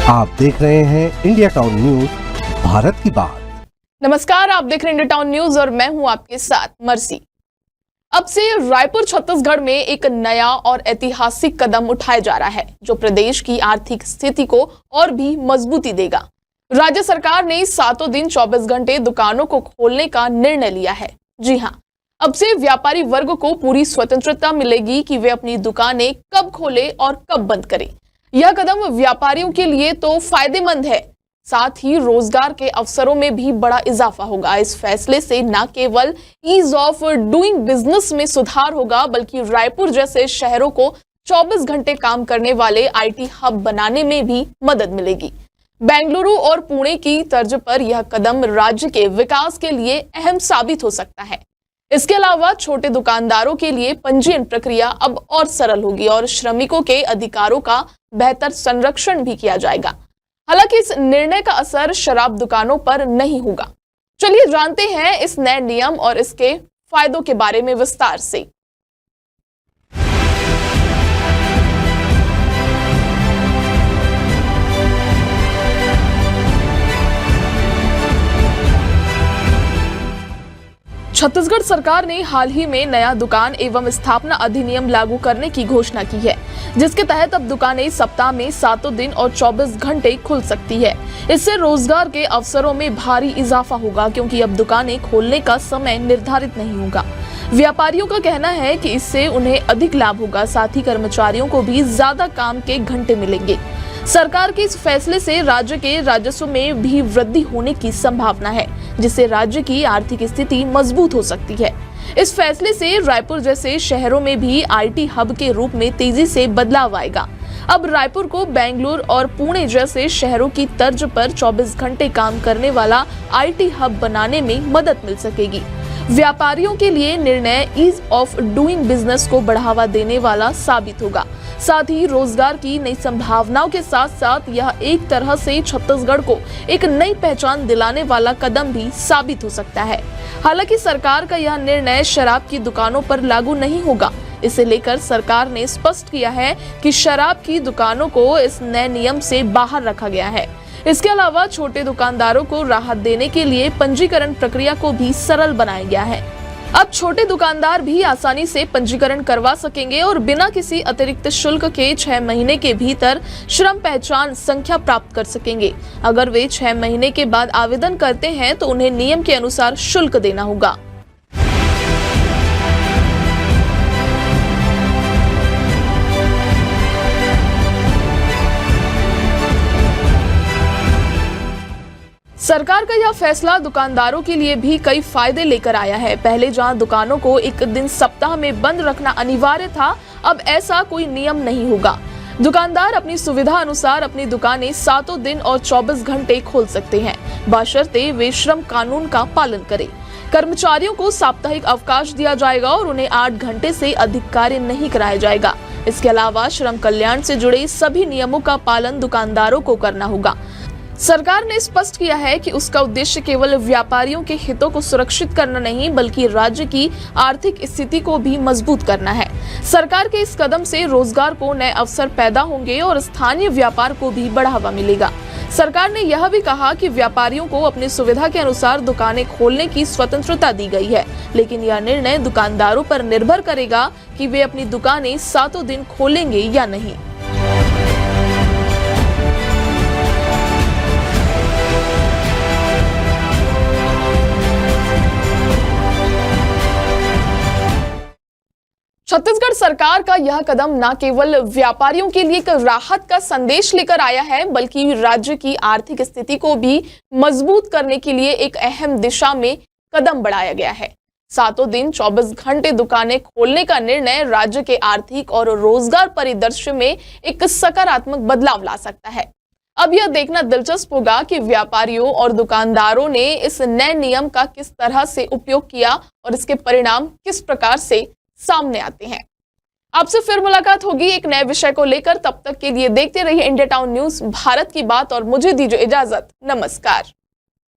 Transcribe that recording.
आप देख रहे हैं इंडिया टाउन न्यूज, भारत की बात। नमस्कार, आप देख रहे हैं इंडिया टाउन न्यूज और मैं हूं आपके साथ मर्सी। अब से रायपुर छत्तीसगढ़ में एक नया और ऐतिहासिक कदम उठाया जा रहा है जो प्रदेश की आर्थिक स्थिति को और भी मजबूती देगा। राज्य सरकार ने सातों दिन 24 घंटे दुकानों को खोलने का निर्णय लिया है। जी हां, अब से व्यापारी वर्ग को पूरी स्वतंत्रता मिलेगी कि वे अपनी दुकानें कब खोले और कब बंद करें। यह कदम व्यापारियों के लिए तो फायदेमंद है, साथ ही रोजगार के अवसरों में भी बड़ा इजाफा होगा। इस फैसले से न केवल ईज ऑफ डूइंग बिजनेस में सुधार होगा, बल्कि रायपुर जैसे शहरों को 24 घंटे काम करने वाले आईटी हब बनाने में भी मदद मिलेगी। बेंगलुरु और पुणे की तर्ज पर यह कदम राज्य के विकास के लिए अहम साबित हो सकता है। इसके अलावा छोटे दुकानदारों के लिए पंजीयन प्रक्रिया अब और सरल होगी और श्रमिकों के अधिकारों का बेहतर संरक्षण भी किया जाएगा। हालांकि इस निर्णय का असर शराब दुकानों पर नहीं होगा। चलिए जानते हैं इस नए नियम और इसके फायदों के बारे में विस्तार से। छत्तीसगढ़ सरकार ने हाल ही में नया दुकान एवं स्थापना अधिनियम लागू करने की घोषणा की है, जिसके तहत अब दुकानें सप्ताह में 7 दिन और 24 घंटे खुल सकती है। इससे रोजगार के अवसरों में भारी इजाफा होगा, क्योंकि अब दुकानें खोलने का समय निर्धारित नहीं होगा। व्यापारियों का कहना है कि इससे उन्हें अधिक लाभ होगा, साथ ही कर्मचारियों को भी ज्यादा काम के घंटे मिलेंगे। सरकार के इस फैसले से राज्य के राजस्व में भी वृद्धि होने की संभावना है, जिससे राज्य की आर्थिक स्थिति मजबूत हो सकती है। इस फैसले से रायपुर जैसे शहरों में भी आईटी हब के रूप में तेजी से बदलाव आएगा। अब रायपुर को बेंगलुरु और पुणे जैसे शहरों की तर्ज पर 24 घंटे काम करने वाला आईटी हब बनाने में मदद मिल सकेगी। व्यापारियों के लिए निर्णय ईज ऑफ डूइंग बिजनेस को बढ़ावा देने वाला साबित होगा। साथ ही रोजगार की नई संभावनाओं के साथ साथ यह एक तरह से छत्तीसगढ़ को एक नई पहचान दिलाने वाला कदम भी साबित हो सकता है। हालांकि सरकार का यह निर्णय शराब की दुकानों पर लागू नहीं होगा। इसे लेकर सरकार ने स्पष्ट किया है कि शराब की दुकानों को इस नए नियम से बाहर रखा गया है। इसके अलावा छोटे दुकानदारों को राहत देने के लिए पंजीकरण प्रक्रिया को भी सरल बनाया गया है। अब छोटे दुकानदार भी आसानी से पंजीकरण करवा सकेंगे और बिना किसी अतिरिक्त शुल्क के 6 महीने के भीतर श्रम पहचान संख्या प्राप्त कर सकेंगे। अगर वे 6 महीने के बाद आवेदन करते हैं तो उन्हें नियम के अनुसार शुल्क देना होगा। सरकार का यह फैसला दुकानदारों के लिए भी कई फायदे लेकर आया है। पहले जहां दुकानों को एक दिन सप्ताह में बंद रखना अनिवार्य था, अब ऐसा कोई नियम नहीं होगा। दुकानदार अपनी सुविधा अनुसार अपनी दुकानें 7 दिन और 24 घंटे खोल सकते हैं, बशर्ते वे श्रम कानून का पालन करें। कर्मचारियों को साप्ताहिक अवकाश दिया जाएगा और उन्हें 8 घंटे से अधिक कार्य नहीं कराया जाएगा। इसके अलावा श्रम कल्याण से जुड़े सभी नियमों का पालन दुकानदारों को करना होगा। सरकार ने स्पष्ट किया है कि उसका उद्देश्य केवल व्यापारियों के हितों को सुरक्षित करना नहीं, बल्कि राज्य की आर्थिक स्थिति को भी मजबूत करना है। सरकार के इस कदम से रोजगार को नए अवसर पैदा होंगे और स्थानीय व्यापार को भी बढ़ावा मिलेगा। सरकार ने यह भी कहा कि व्यापारियों को अपनी सुविधा के अनुसार दुकानें खोलने की स्वतंत्रता दी गई है, लेकिन यह निर्णय दुकानदारों पर निर्भर करेगा कि वे अपनी दुकानें 7 दिन खोलेंगे या नहीं। छत्तीसगढ़ सरकार का यह कदम न केवल व्यापारियों के लिए एक राहत का संदेश लेकर आया है, बल्कि राज्य की आर्थिक स्थिति को भी मजबूत करने के लिए एक अहम दिशा में कदम बढ़ाया गया है। 7 दिन 24 घंटे दुकानें खोलने का निर्णय राज्य के आर्थिक और रोजगार परिदृश्य में एक सकारात्मक बदलाव ला सकता है। अब यह देखना दिलचस्प होगा कि व्यापारियों और दुकानदारों ने इस नए नियम का किस तरह से उपयोग किया और इसके परिणाम किस प्रकार से सामने आते हैं। आपसे फिर मुलाकात होगी एक नए विषय को लेकर। तब तक के लिए देखते रहिए इंडिया टाउन न्यूज, भारत की बात, और मुझे दीजिए इजाजत। नमस्कार।